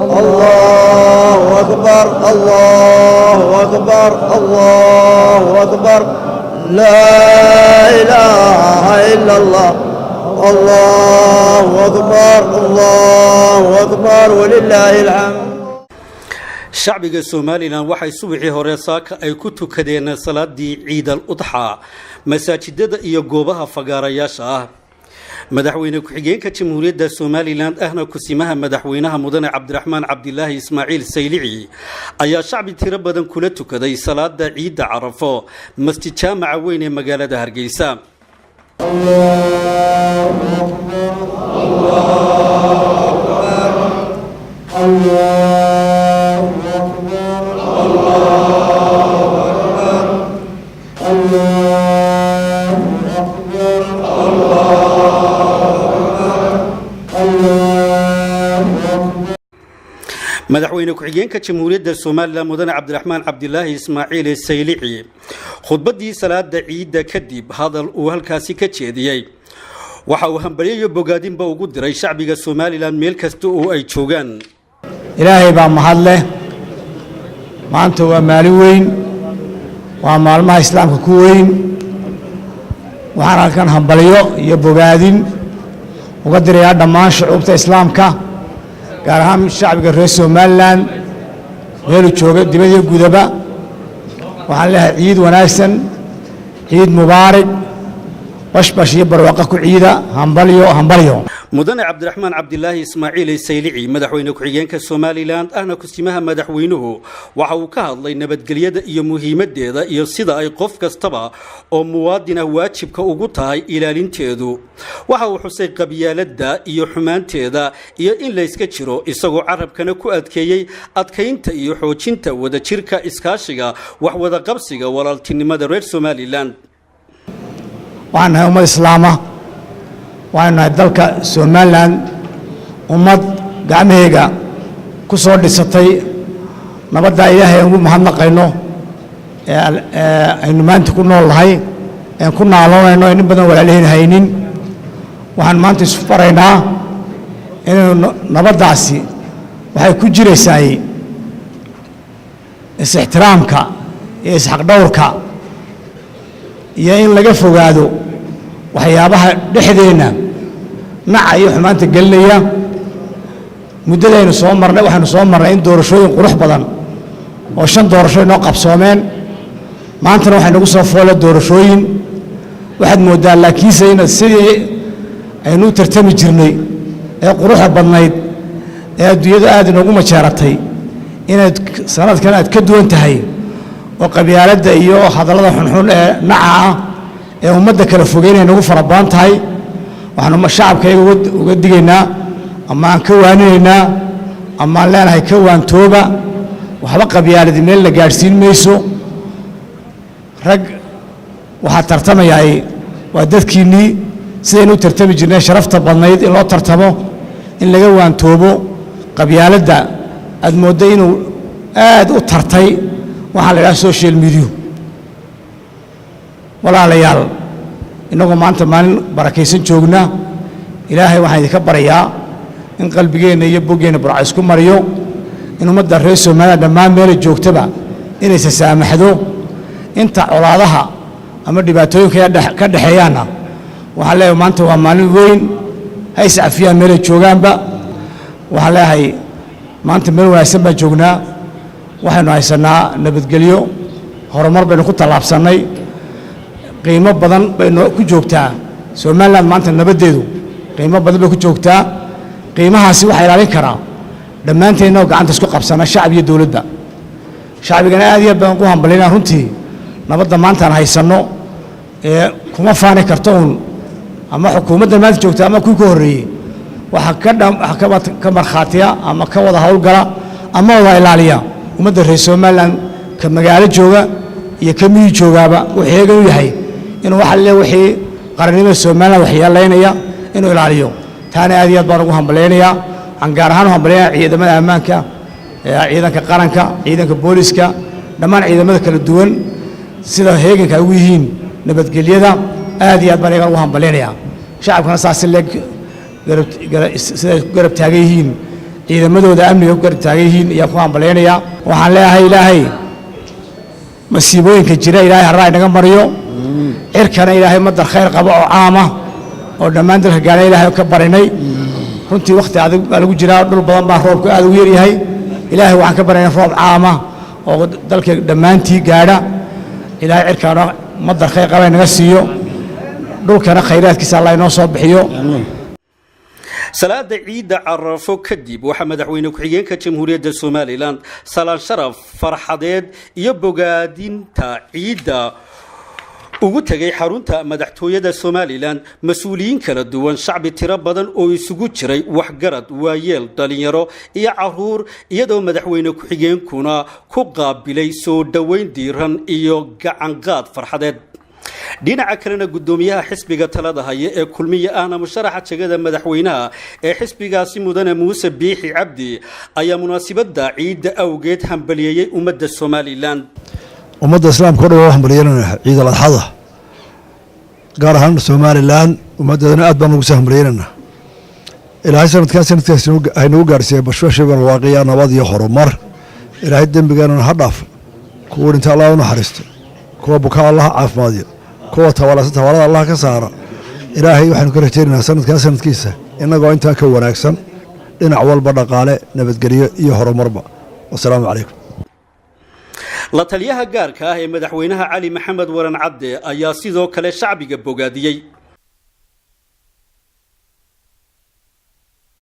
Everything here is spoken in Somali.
الله أكبر الله أكبر الله أكبر لا إله إلا الله الله أكبر الله أكبر ولله الحمد. shacbiga Soomaaliland waxay subaxii hore saaka ay ku tukadeen salaadii Ciid al-Udxa masaajidada iyo goobaha fagaarayaasha ah. madaxweyne ku-xigeenka Jamhuuriyadda Soomaaliland ahna kusimaha madaxweynaha mudane Cabdiraxmaan Cabdilaahi Ismaaciil Saylici ayaa shacbi tiro badan kula tukaday salaada Ciid Carafo masjid jaamaca weyn ee magaalada Hargeysa. madaxweyne ku-xigeenka Jamhuuriyadda Soomaaliland mudane Cabdiraxmaan Cabdilaahi Ismaaciil Saylici khudbadii salaada Ciid kadib hadal uu halkaasi ka jeediyay waxa uu hambalyeeyo bogaadinba ugu diray shacbiga Soomaaliland meel kasta oo ay joogaan. ilaahay baa mahad leh maanta waa maalin weyn waa maalmaha islaamka ku weyn waxaan halkan hambalyo iyo bogaadin uga dirayaa dhammaan shucuubta islaamka gaar ahaan shacbiga reer Soomaaliland meel jooga dibadda gudaba waxaan leeyahay ciid wanaagsan ciid mubaarak bashbash iyo barwaaqo ku ciida hambalyo mudane Cabdiraxmaan Cabdilaahi Ismaaciil Saylici madaxweyne ku-xigeenka Soomaaliland ahna kusimaha madaxweynuhu waxa uu ka hadlay nabadgelyada iyo muhiimadeeda iyo sida ay qof kastaba oo muwaadin ah waajibka ugu tahay ilaalinteedu. waxa uu xusay qabyaaladda iyo xumaanteeda iyo in la iska jiro isagoo carabkana ku adkeeyay adkaynta iyo xoojinta wadajirka iskaashiga wax wada qabsiga walaaltinimada reer Soomaaliland. waxaan nahay ummad islaama waxaan nahay dalka Soomaaliland ummad gacmahayga ku soo dhisatay nabadda ilaahay ugu mahadnaqayno aynu maanta ku noolahay ku naaloonayno in badan walaalihiin haynin waxaan maanta isu faraynaa inaynu nabaddaasi waxay ku jiraysaa is-ixtiraamka iyo is-xaqdhowrka iyo in laga fogaado waxyaabaha dhexdeena naca iyo xumaanta gelinaya muddadaynu soo marnay waxaanu soo marnay in doorashooyin qurux badan oo 5 doorasho inoo qabsoomeen maantana waxay nagu soo foolay doorashooyin waxaad moodaa laakiinse in sidii aynu tartami jirnay ee quruxda badnayd ee adduunyada aad inoogu majeeratay inaad sanadkan aad ka duwan tahay oo qabyaaladda iyo hadallada xunxun ee naca ah ee ummadda kala fogeynay nagu farabadan tahay waxaanu shacabkayga uga digaynaa ama aan ka waaninaynaa ama aan leenahay ka waantooba waxba qabyaaladi meel la gaadhsiin mayso rag waxaa tartamayay waa dadkiinnii sidaynu u tartami jirnay sharafta badnayd in loo tartamo in laga waantoobo qabyaaladda aad mooddo inuu aad u tartay waxaa la yidhaha social media walaalayaal innagoo maanta maalin barakaysan joogna ilaahay waxaan idinka barayaa in qalbigeenna iyo boggeenna burca isku mariyo in ummadda reer Soomaaliland dhammaan meela joogtaba inaysa saamaxdo inta colaadaha ama dhibaatooyinka ka dhexeeyaana waxaan leeyahay maanta waa maalin weyn hay sacafiyaan meela joogaanba waxaan leeyahay maanta meel wanaagsan baan joognaa waxaynu haysanaa nabadgelyo horumar baynu ku tallaabsannay qiimo badan baynu ku joogtaa Soomaaliland maanta nabadeedu qiimo badan bay ku joogtaa qiimahaasi waxa ilaalin karaa dhammaanteedna gacanta isku qabsana shacab iyo dawladda shacbigana aad iyo baan ku hambalyeynaa runtii nabadda maanta aan haysano kuma faani karto ama xukuumadda maanta joogta ama kuwii ka horreeyay waxa ka markhaatiya ama ka wada howlgala ama wada ilaaliya ummadda reer Soomaaliland ka magaalo jooga iyo ka miyi joogaaba wuxuu eegan u yahay inuu waxa le wixii qarannimada Soomaaliland waxyeeleynaya inuu ilaaliyo taana aad iyo baan ugu hambalyeynaya aan gaar ahaan u hambalyeynaya ciidamada ammaanka ciidanka qaranka ciidanka booliska dhammaan ciidamada kala duwan sida heeganka ugu yihiin nabadgelyada aad iyo baan ugu hambalyeynaya shacabkana saas leeg garab taagan yihiin ciidamadooda amniga ku garab taagan yihiin ayaa ku hambaleynayaa waxaan leeyahay ilaahay masiibooyinka jira ilaahay harraa inaga mariyo cirkana ilaahay madar khayr qabo oo caama oo dhammaan dalka gaana ilaahay ka barinay runtii waqti adag baa lagu jiraa dhul badan baa roobku aad ugu yaryahay ilaahay waxaan ka barinay roob caama oo dalka dhammaantii gaadha ilaahay cirkana madar khayr qaba inaga siiyo dhulkana khayraadkiisa allah inoo soo bixiyo salaada ciida carafo kadib waxaa madaxweyne ku-xigeenka jamhuuriyadda somalilan salaan sharaf farxadeed iyo bogaadinta ciidda ugu tagay xarunta madaxtooyada somalilan mas-uuliyiin kala duwan shacbi tiro badan oo isugu jiray waxgarad waayeel dhalinyaro iyo caruur iyadoo madaxweyne ku-xigeenkuna ku qaabilay soo dhoweyn diiran iyo gacanqaad farxadeed dhinaca kalena gudoomiyaha xisbiga talada haya ee kulmiye ahna musharaxa jagada madaxweynaha ee xisbigaasi mudane muuse biixi cabdi ayaa munaasabada ciidda awgeed hambalyeeyay ummadda somalilan ummadda islaamka oo dhan waa hambalyeynayna ciid al-adxada gaar ahaan somalilan ummaddeedana aad baan ugu soo hambalyeynayna ilaahay sanadkaas haynagu gaarsiiyey bashbashigan waaqiya nabad iyo horumar ilaahay dembigeenana ha dhaaf kuwa dhinta allah u naxariisto kuwa bukaa allah caafimaadiyo kuwa tawalada allah ka saara ilaahay waxaanu ka rajaynaynaa sanadkaa sanadkiisa innagoo intaa ka wanaagsan dhinac walba dhaqaale nabadgelyo iyo horumarba wasalaamu calaykum la taliyaha gaarka ah ee madaxweynaha cali maxamed waran cadde ayaa sidoo kale shacbiga bogaadiyey